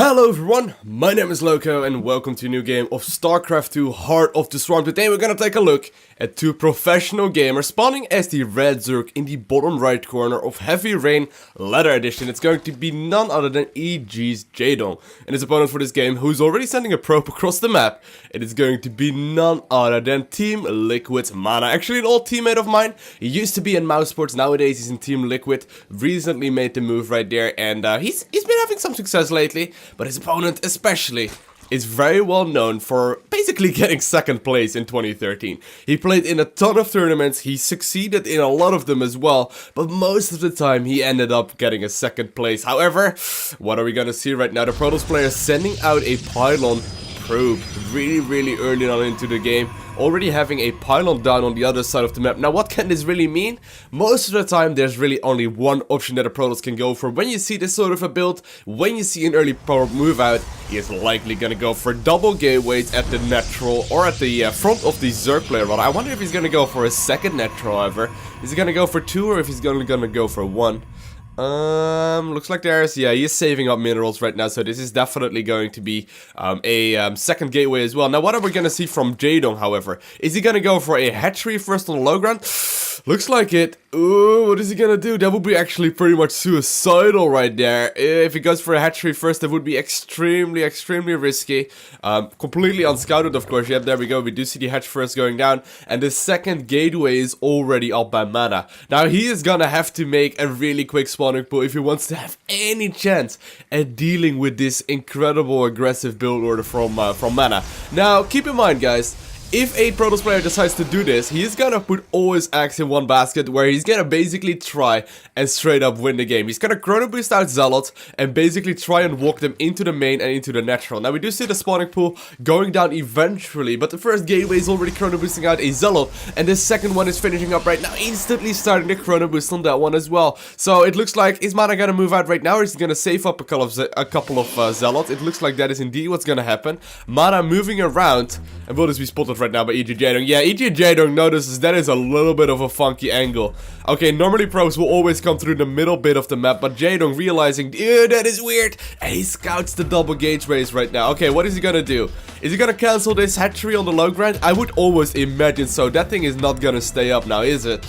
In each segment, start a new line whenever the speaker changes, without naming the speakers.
Hello everyone, my name is Lowko and welcome to a new game of StarCraft II Heart of the Swarm. Today we're gonna take a look at two professional gamers spawning as the red Zerg in the bottom right corner of Heavy Rain Ladder Edition. It's going to be none other than EG's Jaedong and his opponent for this game, who's already sending a probe across the map. It is going to be none other than Team LiquidMaNa. Actually an old teammate of mine. He used to be in Mouse Sports, nowadays he's in Team Liquid. Recently made the move right there and he's been having some success lately. But his opponent especially is very well known for basically getting second place in 2013. He played in a ton of tournaments, he succeeded in a lot of them as well, but most of the time he ended up getting a second place. However, what are we gonna see right now? The Protoss player sending out a pylon probe really early on into the game, already having a pylon down on the other side of the map. Now what can this really mean? Most of the time there's really only one option that a Protoss can go for. When you see this sort of a build, when you see an early probe move out, he is likely gonna go for double gateways at the natural or at the front of the Zerg player. But I wonder if he's gonna go for a second natural. However, is he gonna go for two or if he's gonna go for one? Looks like he's saving up minerals right now, so this is definitely going to be a second gateway as well. Now, what are we gonna see from Jaedong, however? Is he gonna go for a hatchery first on the low ground? Looks like it. Ooh, what is he gonna do? That would be actually pretty much suicidal right there. If he goes for a hatchery first, that would be extremely risky. Completely unscouted, of course. Yep, there we go. We do see the hatch first going down, and the second gateway is already up by MaNa. Now, he is gonna have to make a really quick spawning pool if he wants to have any chance at dealing with this incredible aggressive build order from MaNa. Now, keep in mind, guys, if a Protoss player decides to do this, he is gonna put all his eggs in one basket, where he's gonna basically try and straight up win the game. He's gonna chrono boost out Zealots and basically try and walk them into the main and into the natural. Now we do see the spawning pool going down eventually, but the first gateway is already chrono boosting out a Zealot, and the second one is finishing up right now, instantly starting the chrono boost on that one as well. So it looks like, is MaNa gonna move out right now, or is he gonna save up a couple of Zealots? It looks like that is indeed what's gonna happen. MaNa moving around, and will this be spotted right now by EGJD? Yeah, EGJD notices that is a little bit of a funky angle. Okay, normally probes will always come through the middle bit of the map, but Jaedong realizing, ew, that is weird, and he scouts the double gateways right now. Okay, what is he gonna do? Is he gonna cancel this hatchery on the low ground? I would almost imagine so. That thing is not gonna stay up now, is it?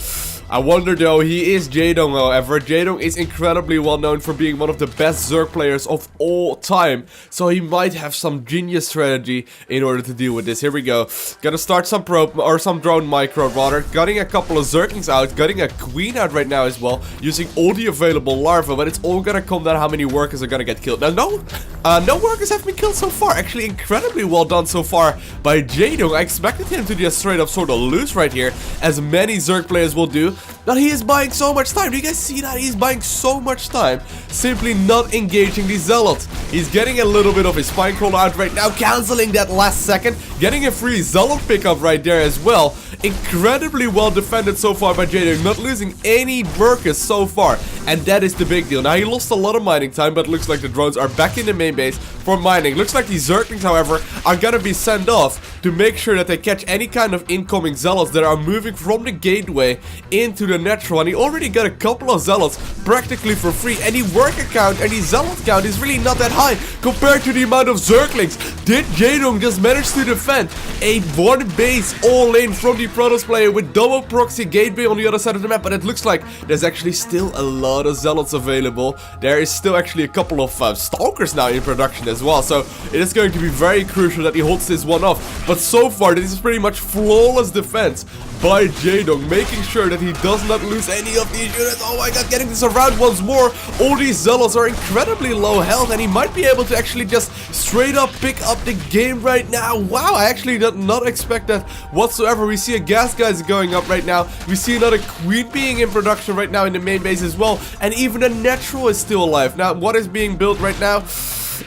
I wonder though. He is Jaedong, however. Jaedong is incredibly well known for being one of the best Zerg players of all time, so he might have some genius strategy in order to deal with this. Here we go. Gonna start some probe, or some drone micro rather, gutting a couple of Zerglings out, gutting a queen out right now as well, using all the available larvae, but it's all gonna come down how many workers are gonna get killed. Now, no workers have been killed so far. Actually, incredibly well done so far by Jaedong. I expected him to just straight up sort of lose right here, as many Zerg players will do. But he is buying so much time. Do you guys see that? He's buying so much time, simply not engaging the Zealots. He's getting a little bit of his spine crawler out right now, canceling that last second, getting a free Zealot pickup right there as well. Incredibly well defended so far by Jaedong, not losing any workers so far, and that is the big deal. Now, he lost a lot of mining time, but it looks like the drones are back in the main base for mining. Looks like these Zerglings, however, are gonna be sent off to make sure that they catch any kind of incoming Zealots that are moving from the gateway into the natural, and he already got a couple of Zealots practically for free, and the worker count and the Zealot count is really not that high compared to the amount of Zerglings. Did Jaedong just manage to defend a one base all in from the Protoss player with double proxy gateway on the other side of the map? But it looks like there's actually still a lot of Zealots available. There is still actually a couple of Stalkers now in production as well, so it is going to be very crucial that he holds this one off. But so far, this is pretty much flawless defense by Jaedong, making sure that he does not lose any of these units. Oh my god, getting this around once more. All these Zealots are incredibly low health, and he might be able to actually just straight up pick up the game right now. Wow, I actually did not expect that whatsoever. We see a gas guys going up right now. We see another queen being in production right now in the main base as well, and even a natural is still alive. Now, what is being built right now?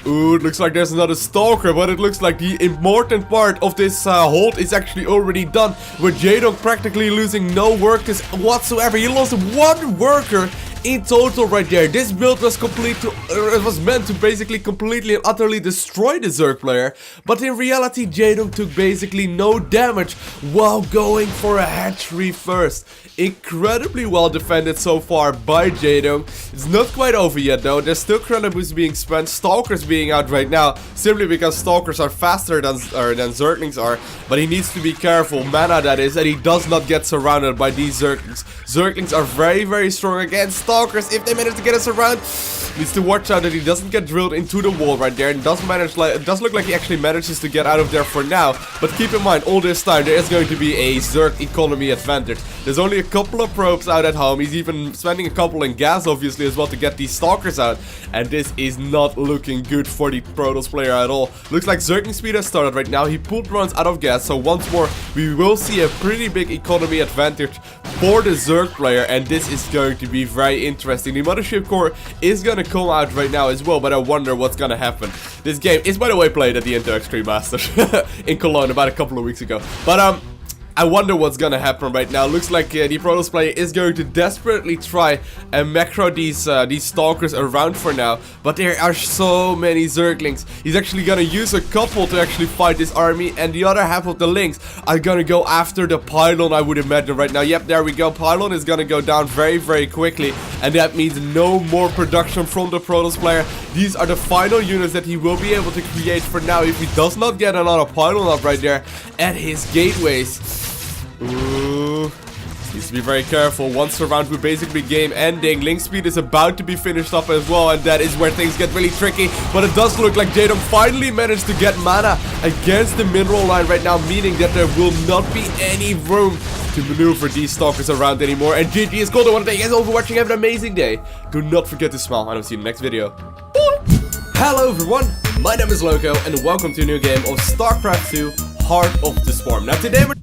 Ooh, it looks like there's another Stalker, but it looks like the important part of this hold is actually already done, with Jaedong practically losing no workers whatsoever. He lost one worker in total right there. This build was complete to it was meant to basically completely and utterly destroy the Zerg player, but in reality Jaedong took basically no damage while going for a hatchery first. Incredibly well defended so far by Jaedong. It's not quite over yet though. There's still credit boosts being spent, Stalkers being out right now, simply because Stalkers are faster than Zerglings are, but he needs to be careful, MaNa that is, and he does not get surrounded by these Zerglings. Zerglings are very strong against Stalkers. If they manage to get us around, needs to watch out that he doesn't get drilled into the wall right there, and it does look like he actually manages to get out of there for now. But keep in mind, all this time there is going to be a Zerg economy advantage. There's only a couple of probes out at home. He's even spending a couple in gas obviously as well to get these Stalkers out, and this is not looking good for the Protoss player at all. Looks like Zerging speed has started right now. He pulled runs out of gas, so once more we will see a pretty big economy advantage for the Zerg player, and this is going to be very interesting. The Mothership Core is going to come out right now as well, but I wonder what's going to happen. This game is, by the way, played at the Inter Extreme Masters in Cologne about a couple of weeks ago, but I wonder what's gonna happen right now. Looks like the Protoss player is going to desperately try and macro these Stalkers around for now, but there are so many Zerglings. He's actually gonna use a couple to actually fight this army, and the other half of the links are gonna go after the pylon, I would imagine right now. Yep, there we go. Pylon is gonna go down very quickly, and that means no more production from the Protoss player. These are the final units that he will be able to create for now if he does not get another pylon up right there at his gateways. Ooh, needs to be very careful. Once the round will basically game ending. Link speed is about to be finished up as well, and that is where things get really tricky. But it does look like Jaedong finally managed to get MaNa against the mineral line right now, meaning that there will not be any room to maneuver these Stalkers around anymore. And GG is called. I want to thank you guys all for watching. Have an amazing day. Do not forget to smile, and I'll see you in the next video. Hello everyone, my name is Lowko, and welcome to a new game of StarCraft II Heart of the Swarm. Now today we're